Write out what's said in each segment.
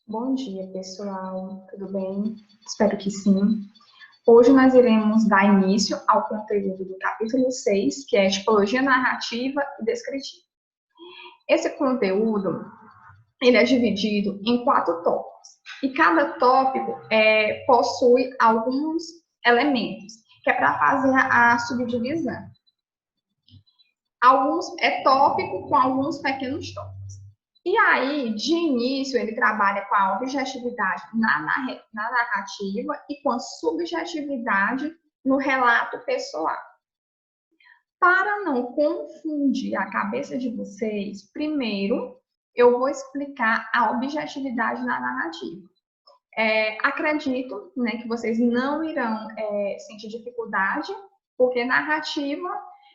Bom dia, pessoal. Tudo bem? Espero que sim. Hoje nós iremos dar início ao conteúdo do capítulo 6, que é Tipologia Narrativa e Descritiva. Esse conteúdo, ele é dividido em 4 tópicos. E cada tópico possui alguns elementos, que é para fazer a subdivisão. Alguns é tópico com alguns pequenos tópicos. E aí, de início, ele trabalha com a objetividade na narrativa e com a subjetividade no relato pessoal. Para não confundir a cabeça de vocês, primeiro eu vou explicar a objetividade na narrativa. Acredito, né, que vocês não irão sentir dificuldade, porque narrativa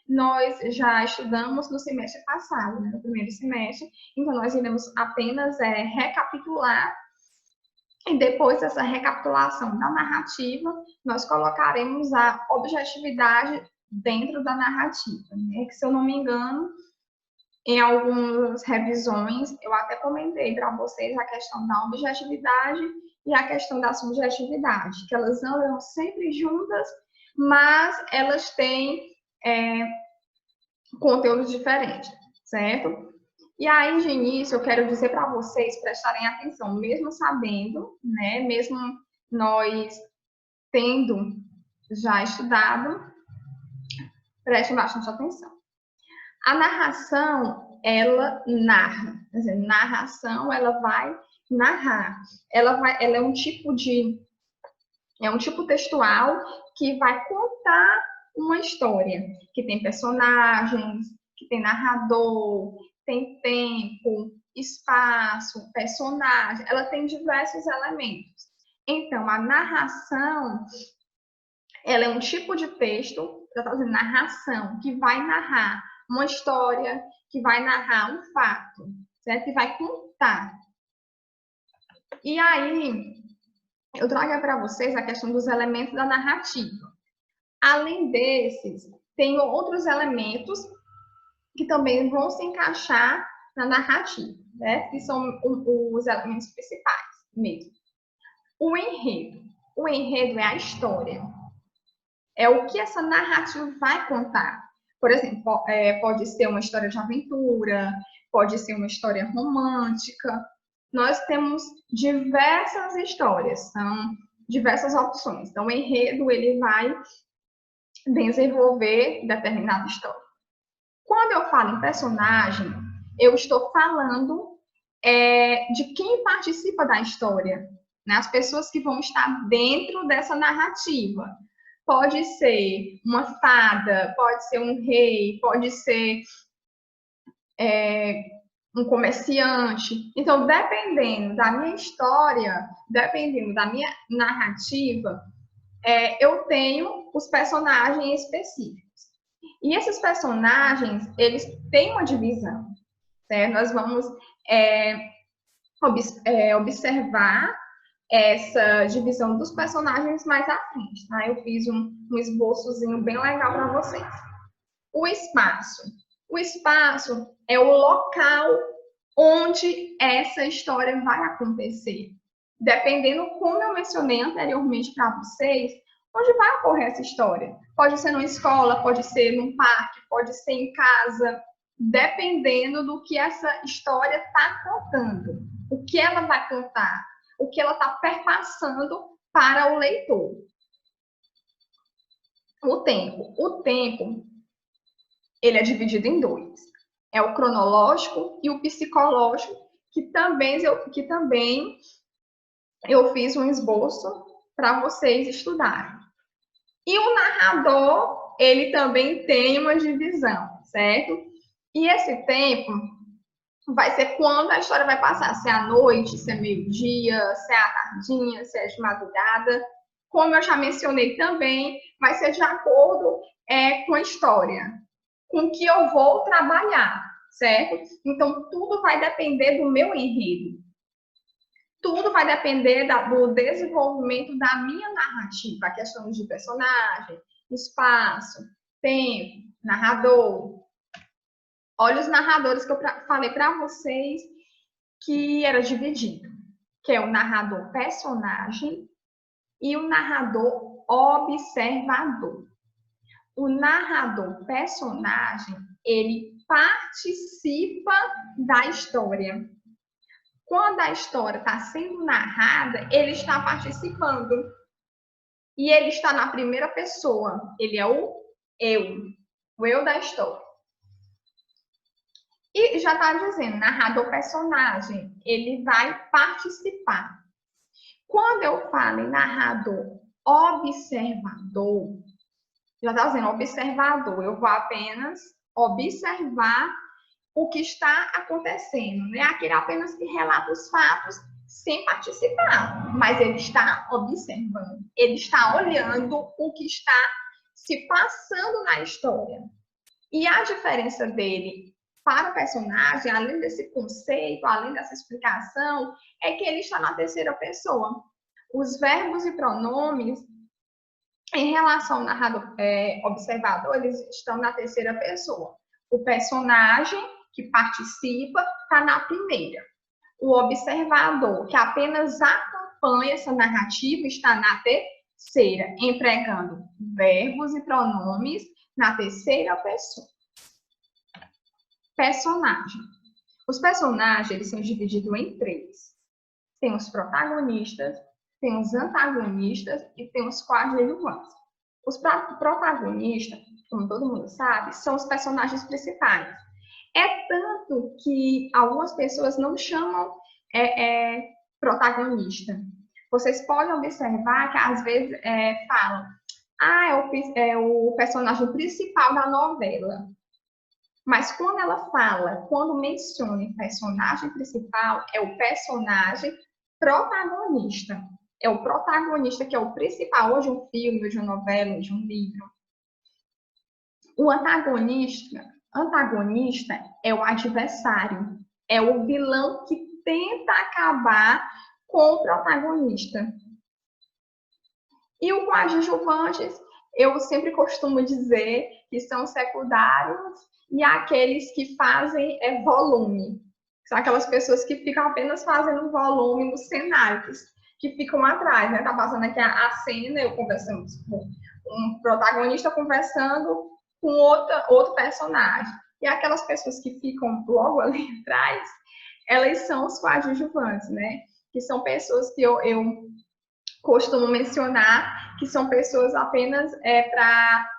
nós já estudamos no semestre passado, né, no primeiro semestre, então nós iremos apenas recapitular, e depois dessa recapitulação da narrativa, nós colocaremos a objetividade dentro da narrativa, né, que, se eu não me engano, em algumas revisões, eu até comentei para vocês a questão da objetividade e a questão da subjetividade, que elas andam sempre juntas, mas elas têm conteúdos diferentes, certo? E aí, de início, eu quero dizer para vocês prestarem atenção, mesmo sabendo, né, mesmo nós tendo já estudado, prestem bastante atenção. A narração, ela narra, quer dizer, narração, ela vai narrar, ela é um tipo textual que vai contar uma história, que tem personagens, que tem narrador, tem tempo, espaço, personagem, ela tem diversos elementos. Então, a narração, ela é um tipo de texto, já está dizendo narração, que vai narrar uma história, que vai narrar um fato, certo? Que vai contar. E aí, eu trago para vocês a questão dos elementos da narrativa. Além desses, tem outros elementos que também vão se encaixar na narrativa, né? Que são os elementos principais mesmo. O enredo. O enredo é a história. É o que essa narrativa vai contar. Por exemplo, pode ser uma história de aventura, pode ser uma história romântica. Nós temos diversas histórias, são diversas opções. Então, o enredo, ele vai desenvolver determinada história. Quando eu falo em personagem, eu estou falando de quem participa da história, né? As pessoas que vão estar dentro dessa narrativa. Pode ser uma fada, pode ser um rei, pode ser um comerciante. Então, dependendo da minha história, dependendo da minha narrativa, eu tenho os personagens específicos. E esses personagens, eles têm uma divisão, certo? Nós vamos observar essa divisão dos personagens mais à frente, tá? Eu fiz um esboçozinho bem legal para vocês. O espaço. O espaço é o local onde essa história vai acontecer. Dependendo, como eu mencionei anteriormente para vocês, onde vai ocorrer essa história. Pode ser numa escola, pode ser num parque, pode ser em casa, dependendo do que essa história está contando. O que ela vai contar, o que ela está perpassando para o leitor. O tempo, ele é dividido em 2. É o cronológico e o psicológico, que também eu fiz um esboço para vocês estudarem. E o narrador, ele também tem uma divisão, certo? E esse tempo vai ser quando a história vai passar, se é à noite, se é meio-dia, se é à tardinha, se é de madrugada. Como eu já mencionei também, vai ser de acordo com a história, com que eu vou trabalhar, certo? Então, tudo vai depender do meu enredo. Tudo vai depender do desenvolvimento da minha narrativa, a questão de personagem, espaço, tempo, narrador. Olha os narradores que eu falei para vocês que era dividido. que é o narrador personagem, e o narrador observador. O narrador personagem, ele participa da história. Quando a história está sendo narrada, ele está participando. E ele está na primeira pessoa. Ele é o eu da história. E já está dizendo, narrador personagem, ele vai participar. Quando eu falo em narrador observador, já está dizendo observador, eu vou apenas observar o que está acontecendo, não é aquele apenas que relata os fatos sem participar, mas ele está observando, ele está olhando o que está se passando na história. E a diferença dele para o personagem, além desse conceito, além dessa explicação, é que ele está na terceira pessoa. Os verbos e pronomes, em relação ao narrador observador, eles estão na terceira pessoa. O personagem, que participa, está na primeira. O observador, que apenas acompanha essa narrativa, está na terceira, empregando verbos e pronomes na terceira pessoa. Personagem. Os personagens, eles são divididos em três. Tem os protagonistas, tem os antagonistas e tem os coadjuvantes. Os protagonistas, como todo mundo sabe, são os personagens principais. É tanto que algumas pessoas não chamam protagonista. Vocês podem observar que às vezes falam, é o personagem principal da novela. Mas quando ela fala, quando menciona o personagem principal, é o personagem protagonista. É o protagonista que é o principal, ou de um filme, ou de uma novela, ou de um livro. O antagonista é o adversário, é o vilão que tenta acabar com o protagonista. E o coadjuvantes, eu sempre costumo dizer que são secundários e aqueles que fazem volume. São aquelas pessoas que ficam apenas fazendo volume no cenário, que ficam atrás, né? Tá passando aqui a cena, eu conversando com um protagonista conversando com outro personagem. E aquelas pessoas que ficam logo ali atrás, elas são os coadjuvantes, né? Que são pessoas que eu costumo mencionar, que são pessoas apenas para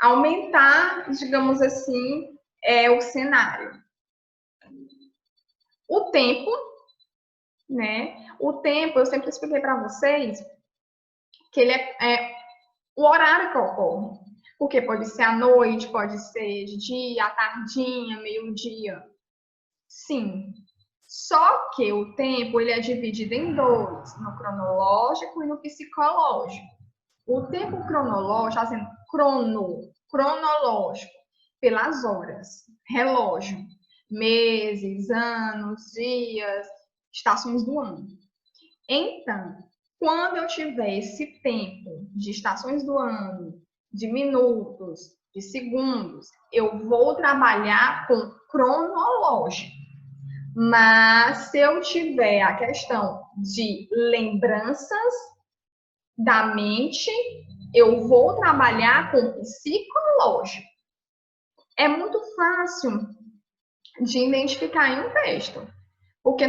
aumentar, digamos assim, o cenário. O tempo, né? O tempo, eu sempre expliquei para vocês que ele é o horário que ocorre. Porque pode ser à noite, pode ser de dia, à tardinha, meio-dia. Sim. Só que o tempo ele é dividido em dois, no cronológico e no psicológico. O tempo cronológico, está sendo cronológico, pelas horas, relógio, meses, anos, dias, estações do ano. Então, quando eu tiver esse tempo de estações do ano, de minutos, de segundos, eu vou trabalhar com cronológico. Mas se eu tiver a questão de lembranças da mente, eu vou trabalhar com psicológico. É muito fácil de identificar em um texto, porque